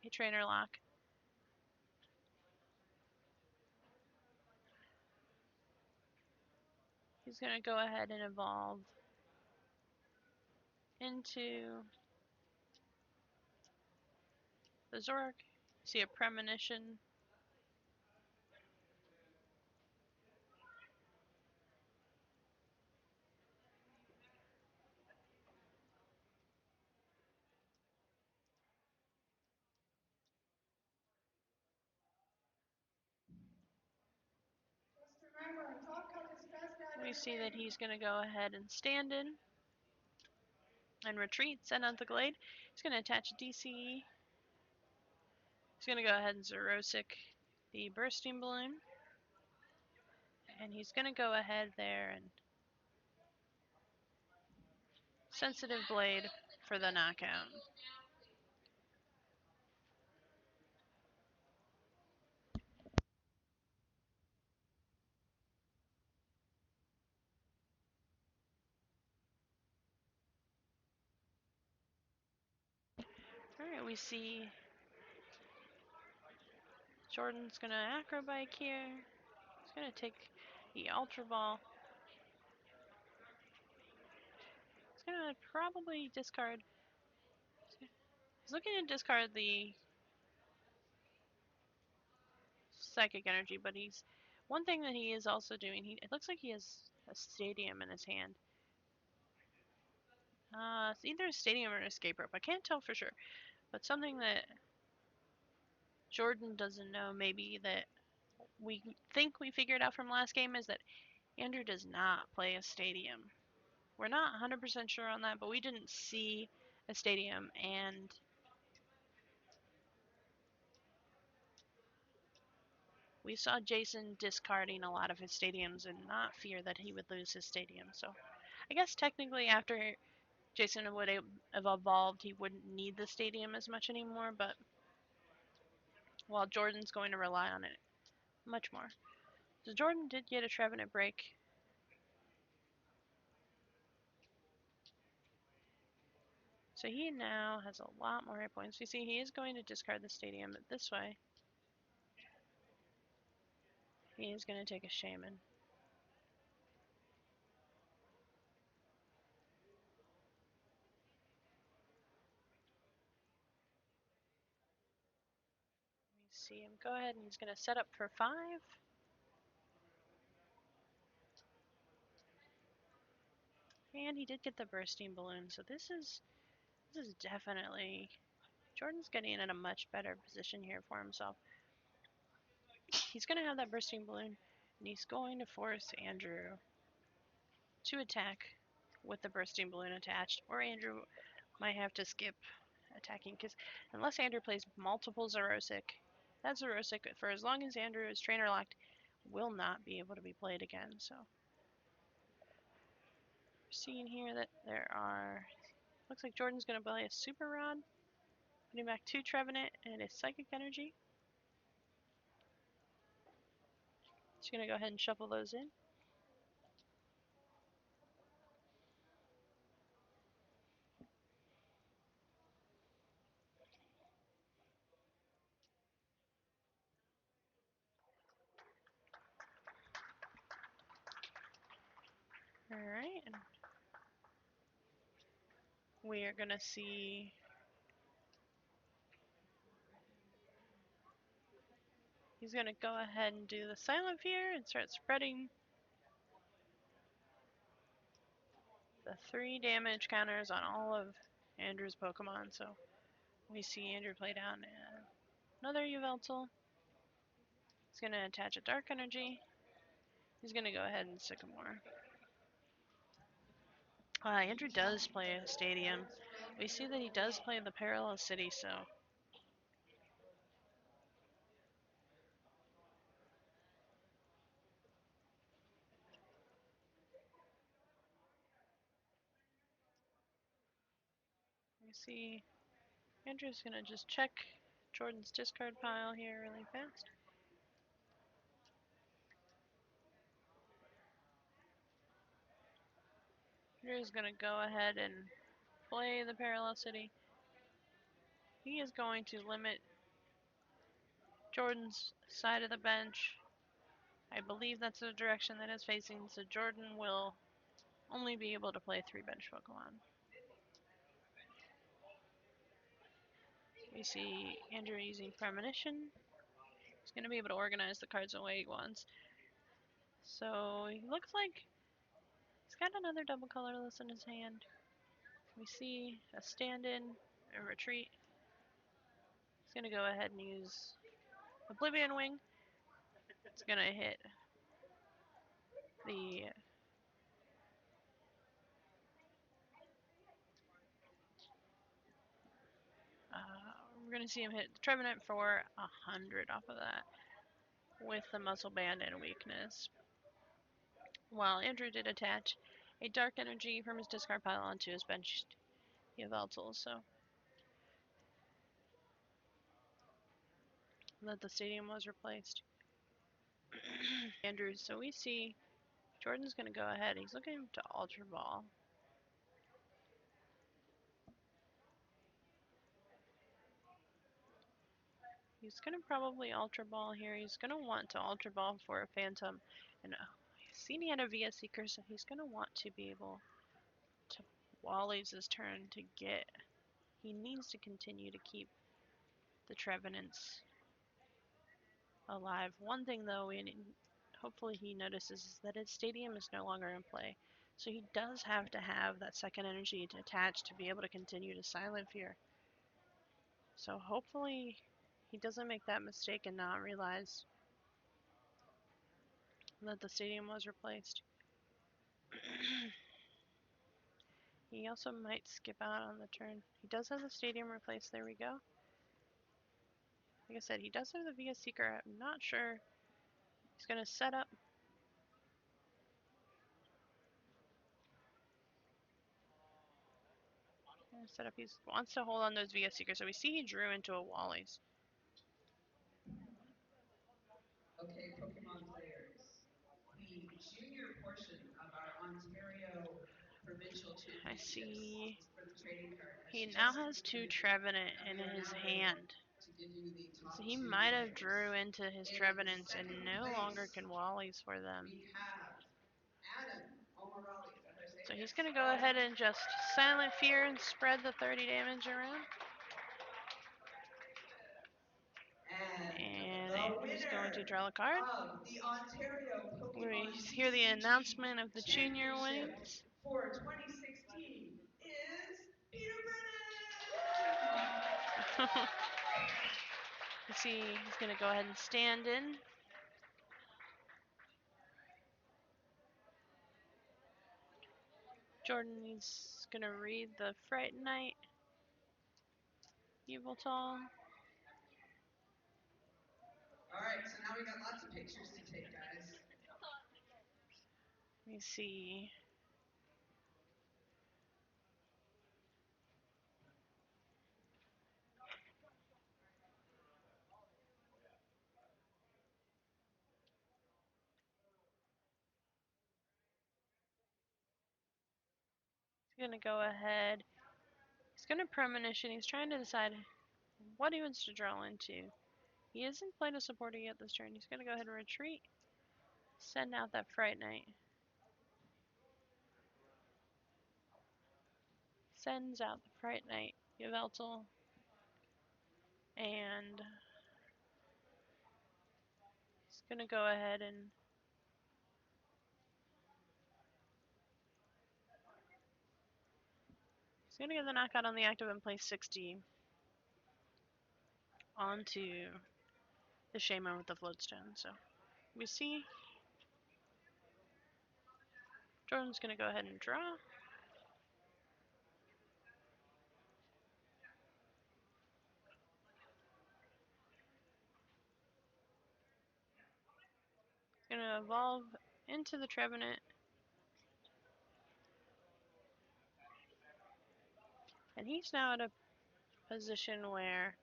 a trainer lock. He's going to go ahead and evolve into the Zork. See a premonition. We see that he's going to go ahead and stand in and retreat, send out the Glade. He's going to attach a DCE. He's going to go ahead and Zerosic the Bursting Balloon. And he's going to go ahead there and Sensitive Blade for the knockout. Alright, we see Jordan's going to Acrobike here. He's going to take the Ultra Ball. He's going to probably discard. He's looking to discard the Psychic Energy, but he's. One thing that he is also doing, it looks like he has a Stadium in his hand. It's either a Stadium or an Escape Rope. I can't tell for sure. But something that Jordan doesn't know, maybe that we think we figured out from last game, is that Andrew does not play a Stadium. We're not 100% sure on that, but we didn't see a Stadium, and we saw Jason discarding a lot of his Stadiums and not fear that he would lose his Stadium. So I guess technically after Jason would have evolved, he wouldn't need the Stadium as much anymore, but while Jordan's going to rely on it much more. So Jordan did get a Trevenant break. So he now has a lot more hit points. You see, he is going to discard the Stadium, but this way, he is going to take a Shaman. We see him go ahead and he's going to set up for 5. And he did get the Bursting Balloon, so this is definitely... Jordan's getting in a much better position here for himself. He's going to have that Bursting Balloon, and he's going to force Andrew to attack with the Bursting Balloon attached, or Andrew might have to skip attacking, because unless Andrew plays multiple Zerosic, that Zerosic, for as long as Andrew is trainer locked, will not be able to be played again. So we're seeing here that there are... Looks like Jordan's going to play a Super Rod, putting back 2 Trevenant and a Psychic Energy. He's going to go ahead and shuffle those in. Alright, and we are going to see... He's going to go ahead and do the Silent Fear and start spreading the 3 damage counters on all of Andrew's Pokemon. So we see Andrew play down another Yveltal. He's going to attach a Dark Energy. He's going to go ahead and Sycamore. Andrew does play a Stadium. We see that he does play the Parallel City, so... We see Andrew's going to just check Jordan's discard pile here really fast. Andrew's going to go ahead and play the Parallel City. He is going to limit Jordan's side of the bench. I believe that's the direction that it's facing, so Jordan will only be able to play 3 bench Pokemon. We see Andrew using Premonition. He's going to be able to organize the cards the way he wants. So he looks like he's got another double colorless in his hand. We see a stand-in, a retreat. He's going to go ahead and use Oblivion Wing. It's going to hit the we're going to see him hit the Trevenant for 100 off of that with the Muscle Band and Weakness. While Andrew did attach a Dark Energy from his discard pile onto his bench Yveltal, so that the stadium was replaced. Andrew, so we see Jordan's going to go ahead. He's looking to Ultra Ball. He's going to probably Ultra Ball here. He's going to want to Ultra Ball for a Phantom. And he's seen he had a VS Seeker, so he's going to want to be able to Wally's his turn to get. He needs to continue to keep the Trevenants alive. One thing, though, and hopefully he notices, is that his stadium is no longer in play. So he does have to have that second energy to attach to be able to continue to Silent Fear. So hopefully he doesn't make that mistake and not realize that the stadium was replaced. He also might skip out on the turn. He does have the stadium replaced. There we go. Like I said, he does have the VS Seeker. I'm not sure. He's going to set up. He wants to hold on those VS Seekers. So we see he drew into a Wally's. Okay, Pokemon players. The junior portion of our Ontario Provincial Championships I see. is for the trading card. He now has 2 Trevenant in his hand. So he might have drew into his Trevenants and no longer can Wally's for them. We have Adam O'Morale. So he's going to go ahead and just Silent Fear and spread the 30 damage around. And he's going to draw a card. Of the Ontario Pokemon We hear the announcement of the junior winnings. For 2016 is Peter Brennan! You see, he's going to go ahead and stand in. Jordan is going to read the Fright Night. Yveltal. Alright, so now we got lots of pictures to take, guys. Let me see. He's going to go ahead. He's going to Premonition. He's trying to decide what he wants to draw into. He hasn't played a supporter yet this turn. He's going to go ahead and retreat. Send out that Fright Night. Sends out the Fright Night. Yveltal. And he's going to go ahead and he's going to get the knockout on the active and place 60 onto the Shaman with the Floatstone. So we see Jordan's going to go ahead and draw. He's going to evolve into the Trevenant. And he's now at a position where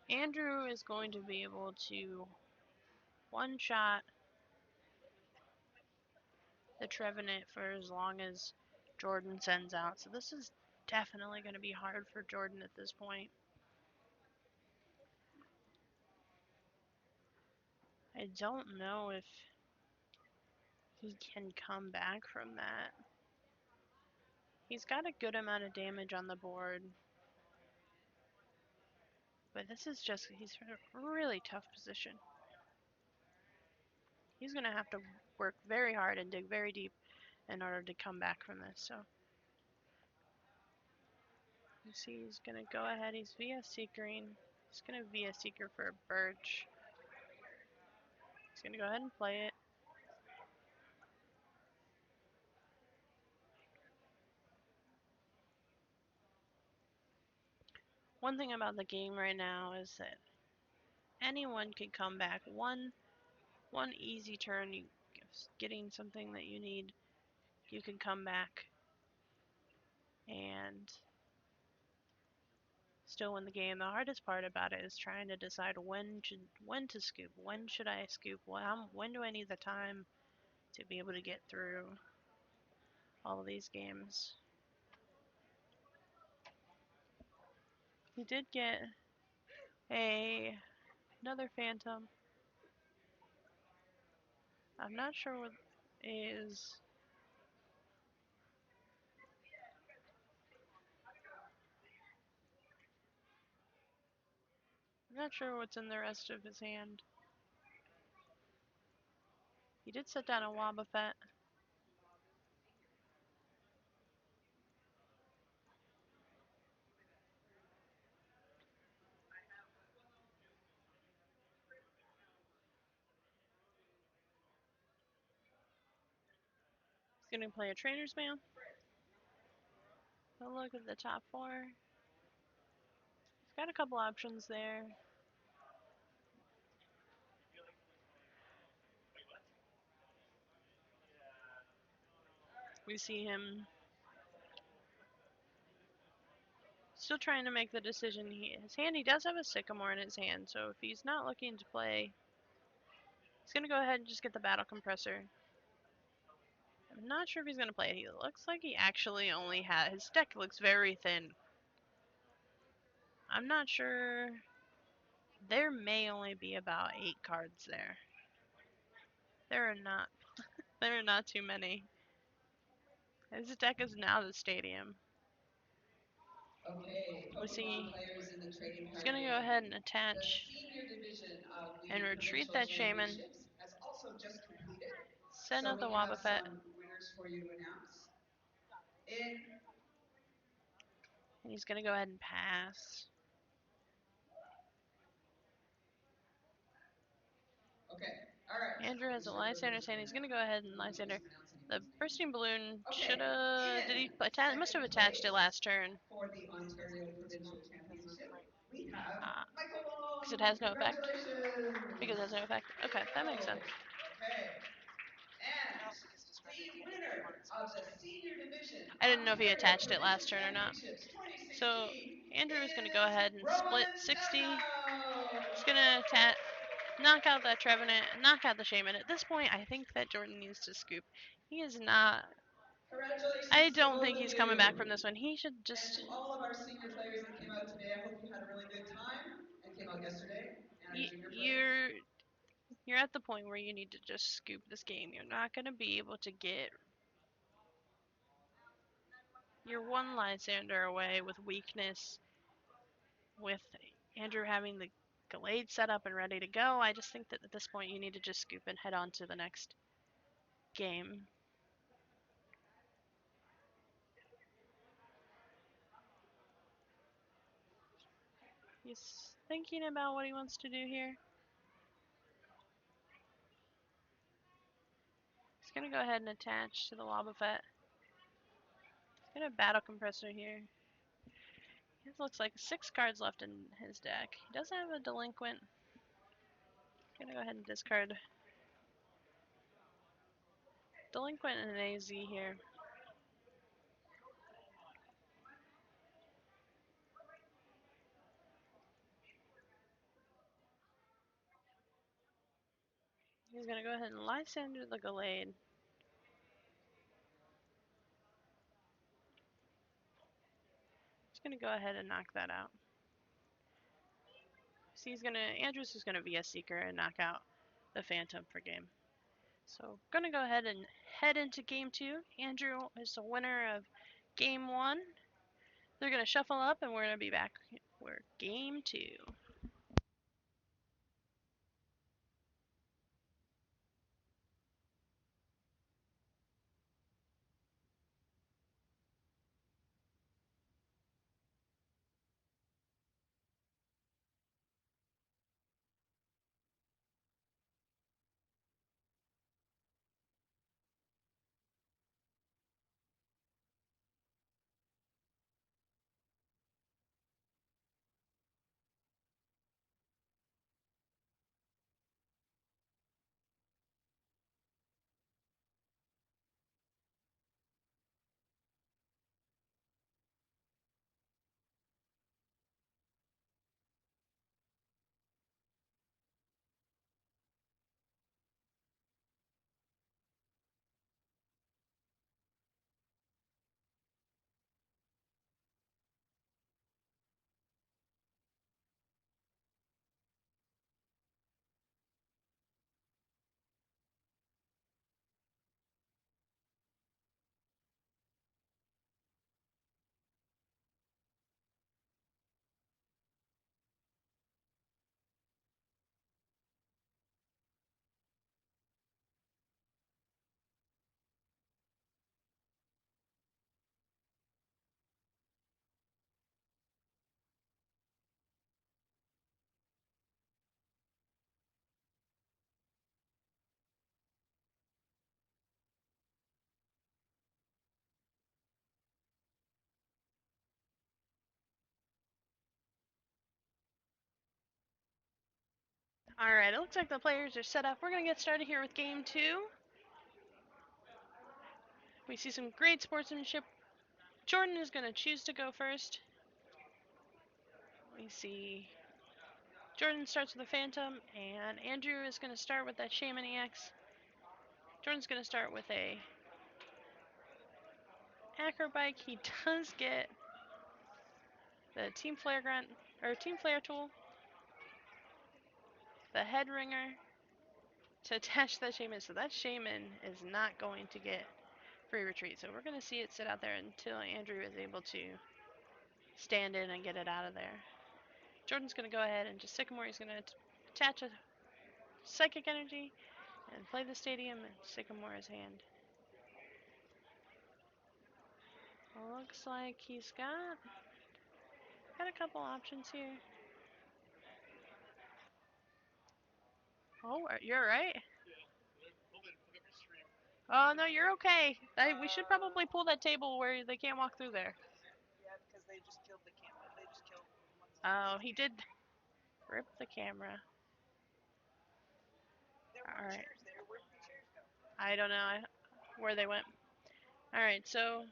Andrew is going to be able to one-shot the Trevenant for as long as Jordan sends out. So this is definitely going to be hard for Jordan at this point. I don't know if he can come back from that. He's got a good amount of damage on the board. But this is just, he's in a really tough position. He's going to have to work very hard and dig very deep in order to come back from this. So you see he's going to go ahead. He's via Seekering. He's going to via Seeker for a Birch. He's going to go ahead and play it. One thing about the game right now is that anyone can come back. One easy turn, you getting something that you need, you can come back and still win the game. The hardest part about it is trying to decide when to scoop. When should I scoop? When do I need the time to be able to get through all of these games? He did get another Phantom. I'm not sure what is. I'm not sure what's in the rest of his hand. He did set down a Wobbuffet. He's going to play a Trainer's Mail. A look at the top four. He's got a couple options there. We see him still trying to make the decision. He does have a Sycamore in his hand, so if he's not looking to play, he's going to go ahead and just get the Battle Compressor. I'm not sure if he's going to play it. He looks like he actually only has, his deck looks very thin. I'm not sure. There may only be about 8 cards there. There are not. There are not too many. His deck is now the Stadium. Okay, We see Pokemon players in the trading he's card going to go game. ahead and The attach senior division of the and retreat Provincials that Shaman. Championships has also just completed. Send So out the we have Wobbuffet. some winners for you to announce. In And he's going to go ahead and pass. Okay, all right. Andrew has a Mr. Lysander Burgos saying gonna he's going to go ahead and Burgos Lysander. announce The anyone's name. bursting balloon should Okay, have. Did in he attach? Must have second attached it place last turn. for the Ontario Provincial Championship, we have Because it Michael. has no effect. Because it has Congratulations. no effect. Okay, that makes sense. Okay. And the winner of the senior division I didn't know if he Ontario attached it Provincial last turn or not. Championships 2016 So Andrew is going to go is ahead and split Rowan 60. Stackhouse. He's going to knock out that Trevenant, knock out the Shaman. At this point, I think that Jordan needs to scoop. He is not. I Congratulations to don't both think of he's coming back you. from this one. He should And just. to all of our senior players that came out today, I hope you had a really good time and came out yesterday. And our junior players. You're at the point where you need to just scoop this game. You're not going to be able to get. You're one Lysander away with weakness, with Andrew having the Gallade set up and ready to go. I just think that at this point you need to just scoop and head on to the next game. He's thinking about what he wants to do here. He's going to go ahead and attach to the Wobbuffet. He's going to Battle Compressor here. It looks like 6 cards left in his deck. He does have a Delinquent. He's going to go ahead and discard Delinquent and an AZ here. He's going to go ahead and Lysander the Gallade. He's going to go ahead and knock that out. So Andrews is going to VS Seeker and knock out the Phantom for game. So gonna go ahead and head into game 2. Andrew is the winner of game 1. They're gonna shuffle up and we're gonna be back for game 2. Alright, it looks like the players are set up. We're gonna get started here with game 2. We see some great sportsmanship. Jordan is gonna choose to go first. We see Jordan starts with a Phantom, and Andrew is gonna start with that Shaman EX. Jordan's gonna start with a Acrobike. He does get the Team Flare Grunt, or Team Flare tool, the Head Ringer to attach that Shaman. So that Shaman is not going to get free retreat. So we're going to see it sit out there until Andrew is able to stand in and get it out of there. Jordan's going to go ahead and just Sycamore. He's going to attach a Psychic Energy and play the Stadium and Sycamore his hand. Looks like he's got a couple options here. Oh, you're right. Oh, no, you're okay. We should probably pull that table where they can't walk through there. Yeah, because they just killed the camera. They just killed one Oh, he did rip the camera. There were Alright. chairs there. Where did the chairs go? I don't know where they went. Alright, so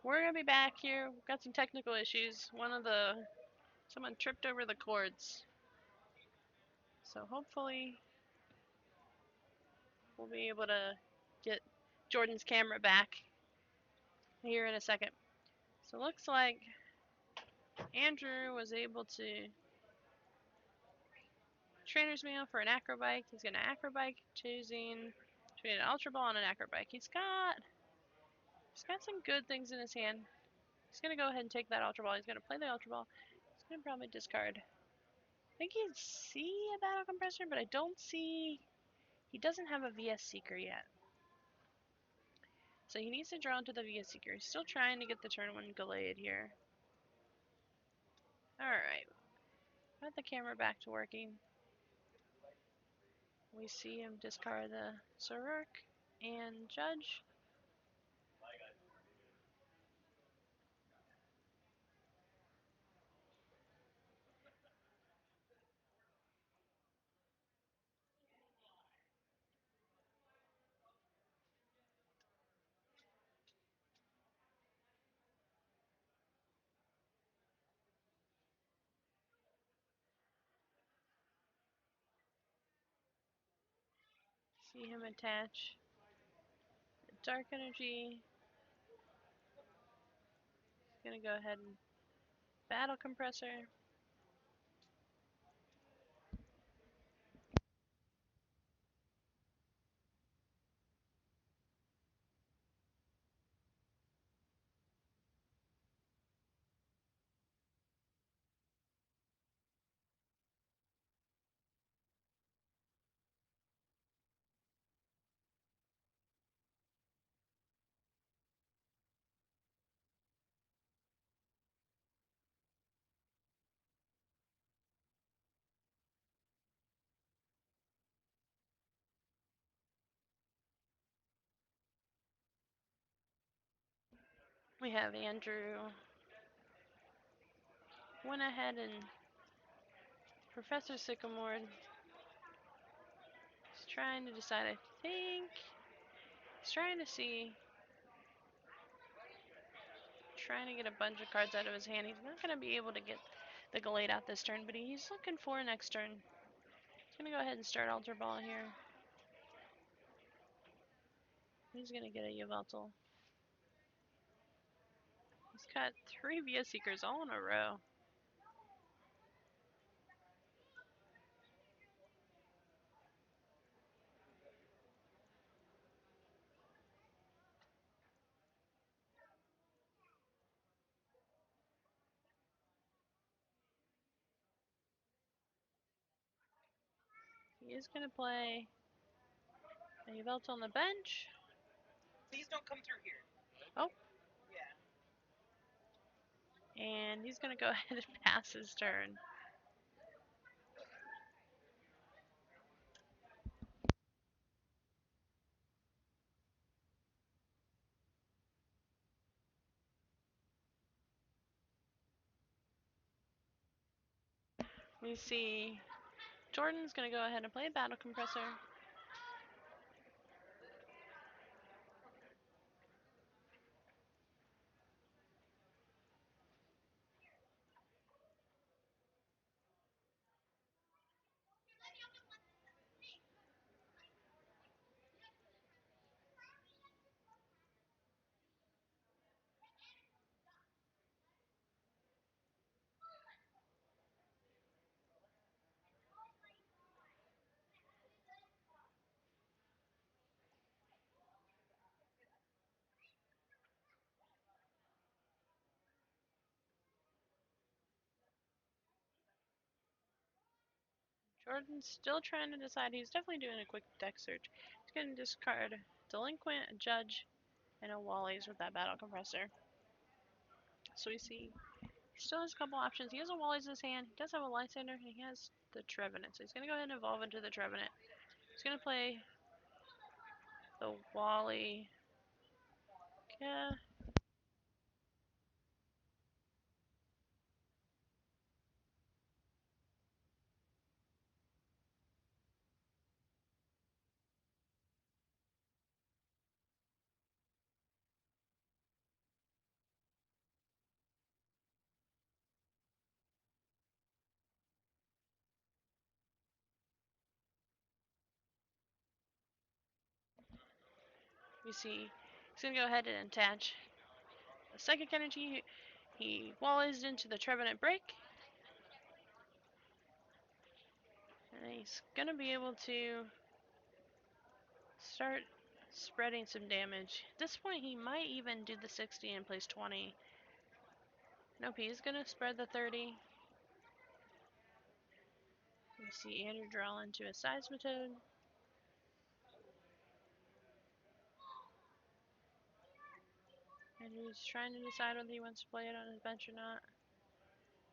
we're going to be back here. We've got some technical issues. Someone tripped over the cords. So hopefully we'll be able to get Jordan's camera back here in a second. So it looks like Andrew was able to Trainer's Mail for an Acrobike. He's going to Acrobike, choosing between an Ultra Ball and an Acrobike. He's got some good things in his hand. He's going to go ahead and take that Ultra Ball. He's going to play the Ultra Ball. He's going to probably discard. I think he'd see a Battle Compressor, but I don't see... He doesn't have a VS Seeker yet. So he needs to draw into the VS Seeker. He's still trying to get the turn 1 Gallade here. Alright. Got the camera back to working. We see him discard the Saruk and Judge. See him attach Dark Energy. He's gonna go ahead and Battle Compressor. We have Andrew went ahead and Professor Sycamore is trying to decide, I think he's trying to see, trying to get a bunch of cards out of his hand. He's not going to be able to get the Gallade out this turn, but he's looking for next turn. He's going to go ahead and start Ultra Ball here. He's going to get a Yveltal. He's got 3 Via Seekers all in a row. He is going to play a Yveltal on the bench. Please don't come through here. Oh. Yeah. And he's going to go ahead and pass his turn. We see Jordan's going to go ahead and play a Battle Compressor. Jordan's still trying to decide. He's definitely doing a quick deck search. He's going to discard Delinquent, a Judge, and a Wally's with that Battle Compressor. So we see he still has a couple options. He has a Wally's in his hand. He does have a Lysander, and he has the Trevenant. So he's going to go ahead and evolve into the Trevenant. He's going to play the Wally. Yeah. We see he's going to go ahead and attach a Psychic Energy. He Wally's into the Trevenant Break. And he's going to be able to start spreading some damage. At this point, he might even do the 60 and place 20. Nope, he's going to spread the 30. We see Andrew draw into a Seismitoad. Andrew's trying to decide whether he wants to play it on his bench or not.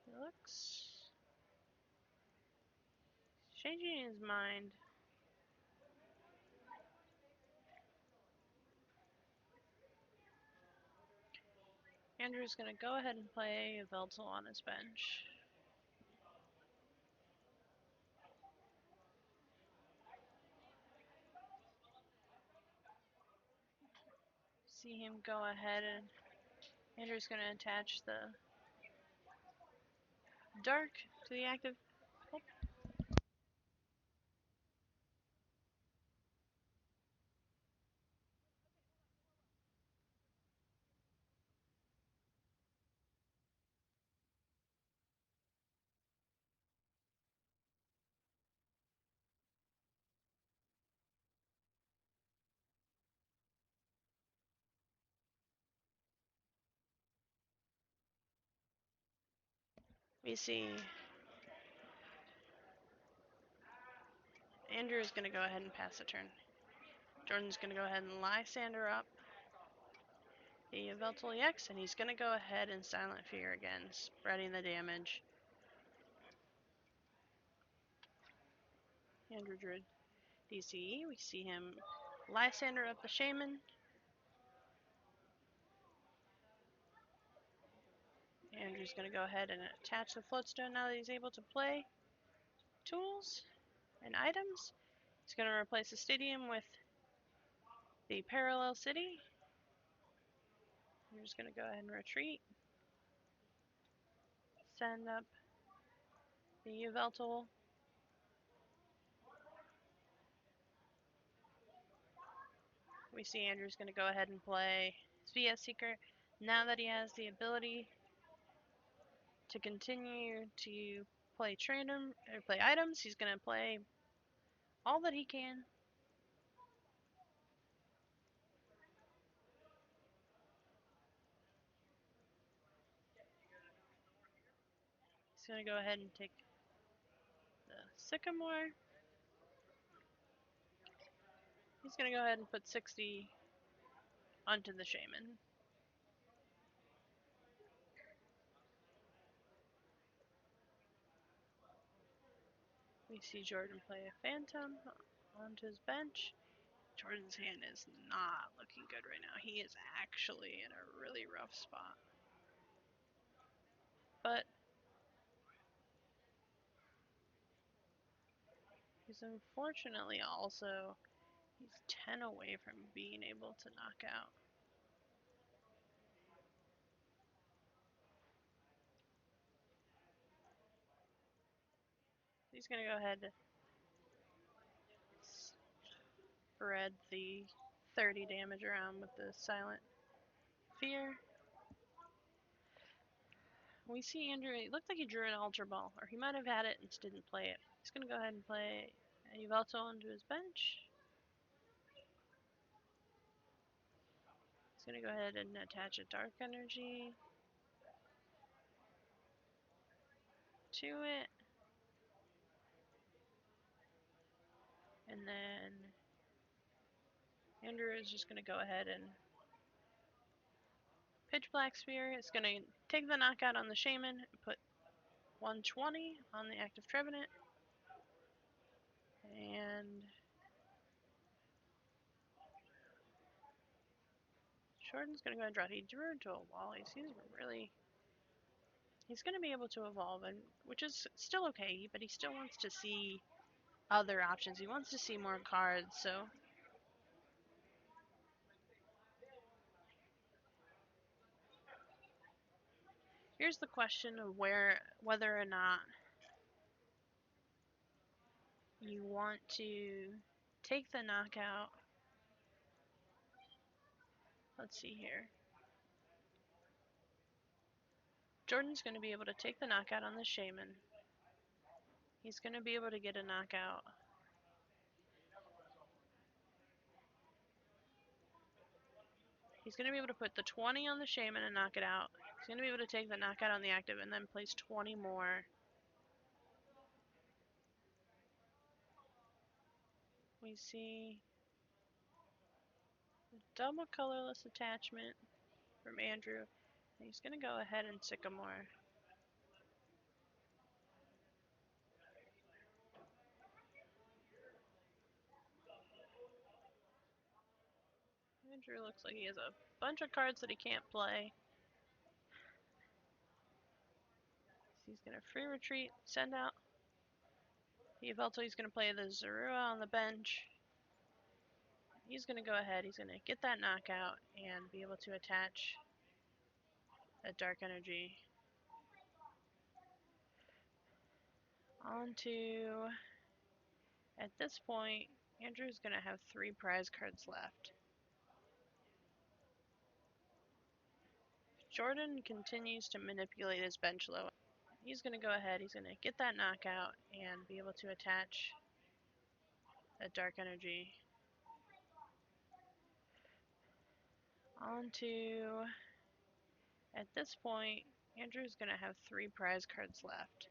It looks changing his mind. Andrew's going to go ahead and play Veltal on his bench. See him go ahead and Andrew's going to attach the Dark to the active. Oh. We see Andrew is going to go ahead and pass the turn. Jordan's going to go ahead and Lysander up the Veltal EX, and he's going to go ahead and Silent Fear again, spreading the damage. Andrew Druid DCE, we see him Lysander up the Shaman. Andrew's going to go ahead and attach the floatstone now that he's able to play tools and items. He's going to replace the stadium with the parallel city. I'm just going to go ahead and retreat. Send up the Yveltal. We see Andrew's going to go ahead and play his VS Seeker. Now that he has the ability to continue to play random or play items, he's going to play all that he can. He's going to go ahead and take the Sycamore. He's going to go ahead and put 60 onto the Shaman. We see Jordan play a Phantom onto his bench. Jordan's hand is not looking good right now. He is actually in a really rough spot. But he's unfortunately also, he's 10 away from being able to knock out. He's going to go ahead and spread the 30 damage around with the Silent Fear. We see Andrew, it looked like he drew an Ultra Ball, or he might have had it and just didn't play it. He's going to go ahead and play a Yveltal onto his bench. He's going to go ahead and attach a Dark Energy to it. And then Andrew is just going to go ahead and Pitch Black Spear. It's going to take the knockout on the Shaman, put 120 on the active Trevenant. And Jordan's going to go ahead and draw. He drew into a wall. He's going to be able to evolve, and which is still okay, but he still wants to see other options. He wants to see more cards, so here's the question of whether or not you want to take the knockout. Let's see here. Jordan's going to be able to take the knockout on the Shaman. He's going to be able to get a knockout. He's going to be able to put the 20 on the Shaman and knock it out. He's going to be able to take the knockout on the active and then place 20 more. We see a double colorless attachment from Andrew. He's going to go ahead and Sycamore. Andrew looks like he has a bunch of cards that he can't play. He's going to free retreat, send out the Yveltal. He's going to play the Zorua on the bench. He's going to go ahead. He's going to get that knockout and be able to attach a Dark Energy onto. At this point, Andrew's going to have 3 prize cards left. Jordan continues to manipulate his bench low. He's going to go ahead. He's going to get that knockout and be able to attach a Dark Energy onto. At this point, Andrew's going to have 3 prize cards left.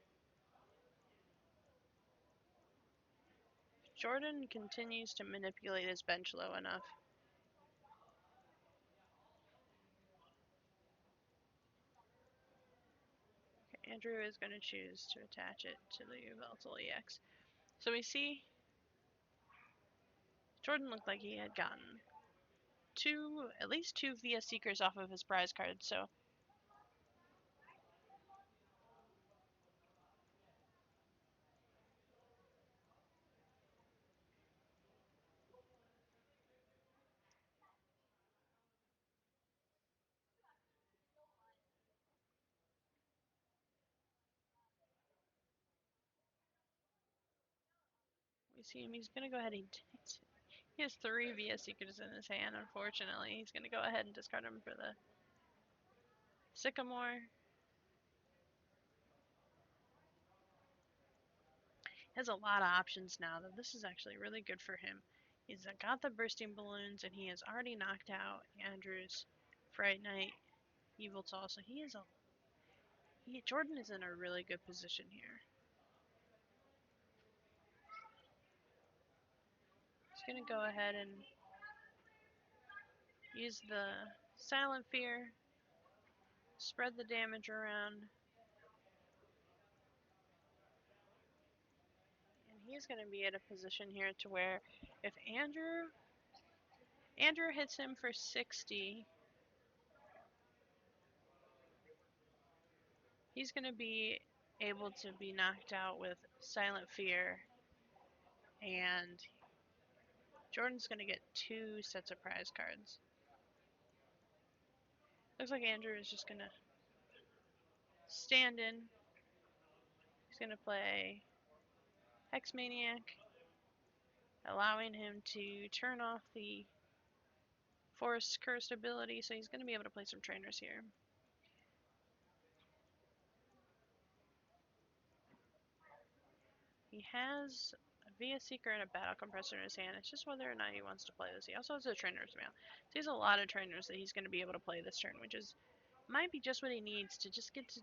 Jordan continues to manipulate his bench low enough. Okay, Andrew is going to choose to attach it to the Yveltal EX. So we see Jordan looked like he had gotten at least two VS Seekers off of his prize card. So see him. He's going to go ahead and he has 3 VS Seekers in his hand, unfortunately. He's going to go ahead and discard them for the Sycamore. He has a lot of options now, though. This is actually really good for him. He's got the Bursting Balloons, and he has already knocked out Andrew's Fright Knight Evil Tall. So Jordan is in a really good position here. He's going to go ahead and use the Silent Fear, spread the damage around, and he's going to be at a position here to where if Andrew hits him for 60, he's going to be able to be knocked out with Silent Fear, and Jordan's going to get 2 sets of prize cards. Looks like Andrew is just going to stand in. He's going to play Hex Maniac, allowing him to turn off the Forest Cursed ability, so he's going to be able to play some trainers here. He has a VS Seeker and a Battle Compressor in his hand. It's just whether or not he wants to play this. He also has a Trainer's Mail. So he has a lot of trainers that he's going to be able to play this turn, which might be just what he needs to just get to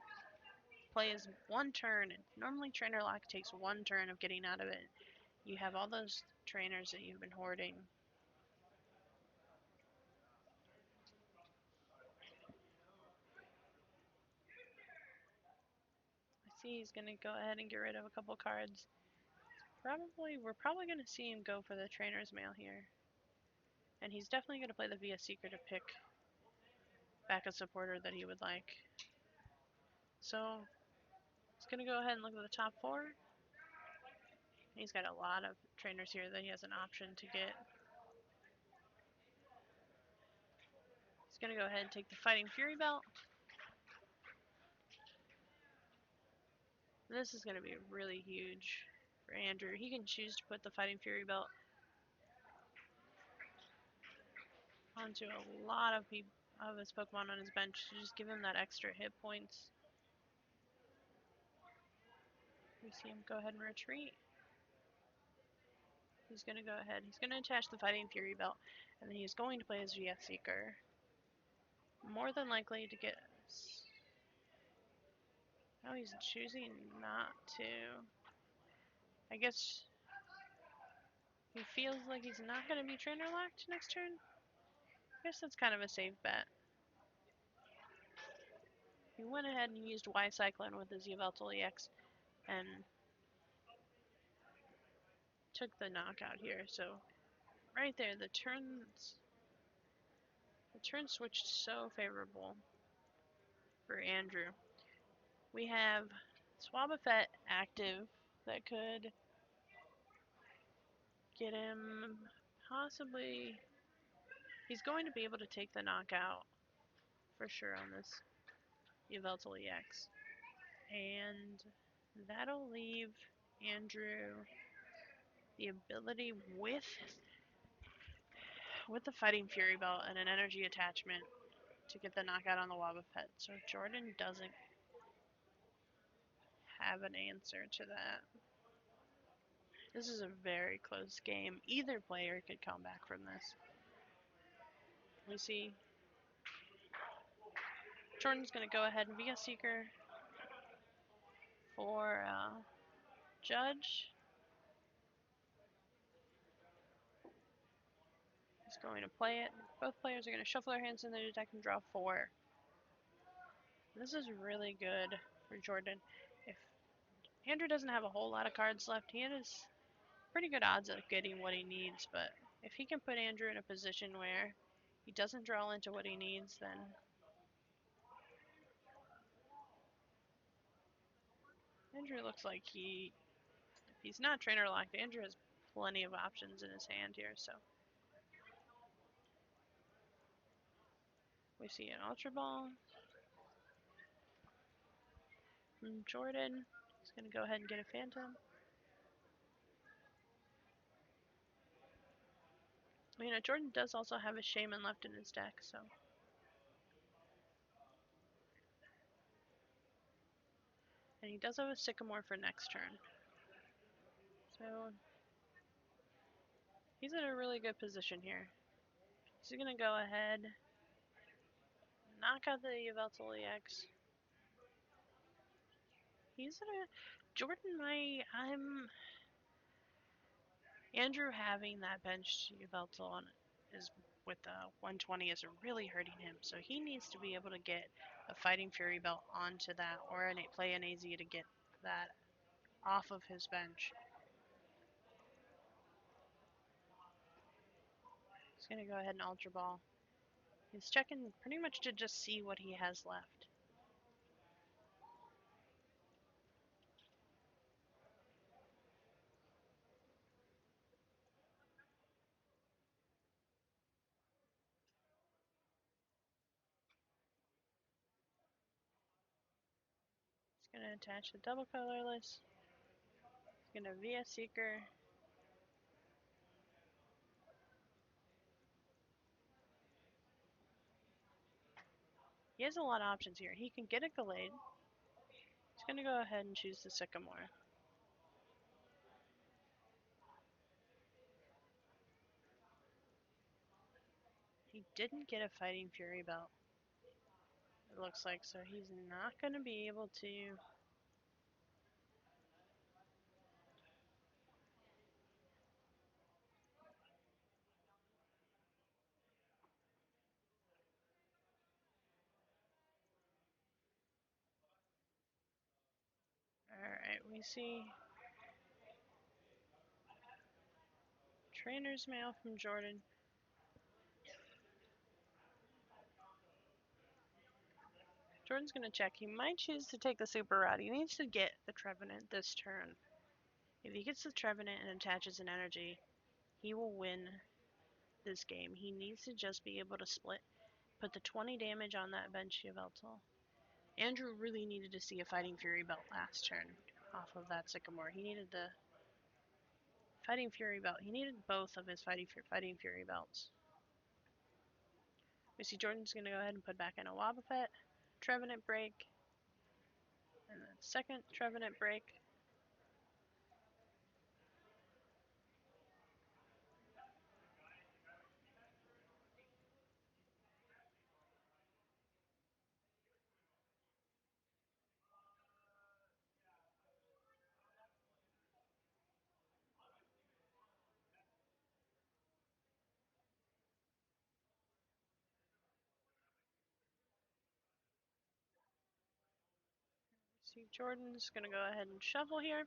play his 1 turn. And normally Trainer Lock takes 1 turn of getting out of it. You have all those trainers that you've been hoarding. I see he's going to go ahead and get rid of a couple cards. We're probably going to see him go for the Trainer's Mail here. And he's definitely going to play the VS Seeker to pick back a supporter that he would like. So he's going to go ahead and look at the top 4. He's got a lot of trainers here that he has an option to get. He's going to go ahead and take the Fighting Fury Belt. This is going to be really huge for Andrew. He can choose to put the Fighting Fury Belt onto a lot of his Pokemon on his bench to just give him that extra hit points. We see him go ahead and retreat. He's going to go ahead. He's going to attach the Fighting Fury Belt, and then he's going to play his VS Seeker. More than likely to get... Oh, he's choosing not to. I guess he feels like he's not going to be trainer locked next turn. I guess that's kind of a safe bet. He went ahead and used Y-Cyclone with his Yveltal EX and took the knockout here. So right there, the turn switched so favorable for Andrew. We have Swabafet active that could get him possibly... He's going to be able to take the knockout for sure on this Yveltal EX. And that'll leave Andrew the ability with the Fighting Fury Belt and an energy attachment to get the knockout on the Wobbuffet. So Jordan doesn't have an answer to that. This is a very close game. Either player could come back from this. We see Jordan's going to go ahead and VS Seeker for Judge. He's going to play it. Both players are going to shuffle their hands in their deck and draw 4. This is really good for Jordan. If Andrew doesn't have a whole lot of cards left, he has pretty good odds of getting what he needs, but if he can put Andrew in a position where he doesn't draw into what he needs, then Andrew looks like if he's not trainer locked, Andrew has plenty of options in his hand here. So we see an Ultra Ball from Jordan. He's going to go ahead and get a Phantom. You know, Jordan does also have a Shaman left in his deck, so. And he does have a Sycamore for next turn. So he's in a really good position here. He's going to go ahead, knock out the Yveltal EX. He's gonna. Jordan might. Andrew having that bench Yveltal on is with the 120 is really hurting him. So he needs to be able to get a Fighting Fury belt onto that or play an AZ to get that off of his bench. He's going to go ahead and Ultra Ball. He's checking pretty much to just see what he has left. He's going to attach the double colorless. He's going to VS Seeker. He has a lot of options here. He can get a Gallade. He's going to go ahead and choose the Sycamore. He didn't get a Fighting Fury belt, it looks like, so he's not going to be able to. Alright, we see Trainer's Mail from Jordan. Jordan's going to check. He might choose to take the Super Route. He needs to get the Trevenant this turn. If he gets the Trevenant and attaches an energy, he will win this game. He needs to just be able to split, put the 20 damage on that bench Yveltal. Andrew really needed to see a Fighting Fury belt last turn off of that Sycamore. He needed the Fighting Fury belt. He needed both of his Fighting Fury belts. We see Jordan's going to go ahead and put back in a Wobbuffet, Trevenant break, and then second Trevenant break. See, Jordan's going to go ahead and shuffle here.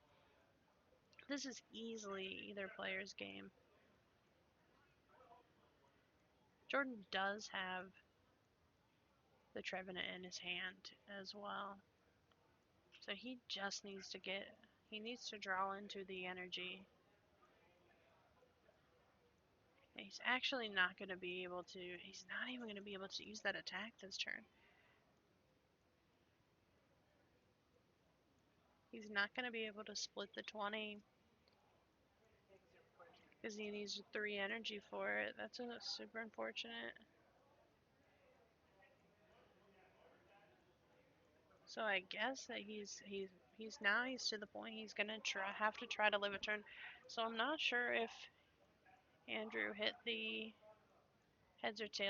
This is easily either player's game. Jordan does have the Trevenant in his hand as well. So he just needs to he needs to draw into the energy. He's actually not going to be able to, he's not even going to be able to use that attack this turn. He's not going to be able to split the 20 because he needs 3 energy for it. That's super unfortunate. So I guess that he's to the point he's gonna have to try to live a turn. So I'm not sure if Andrew hit the heads or tails.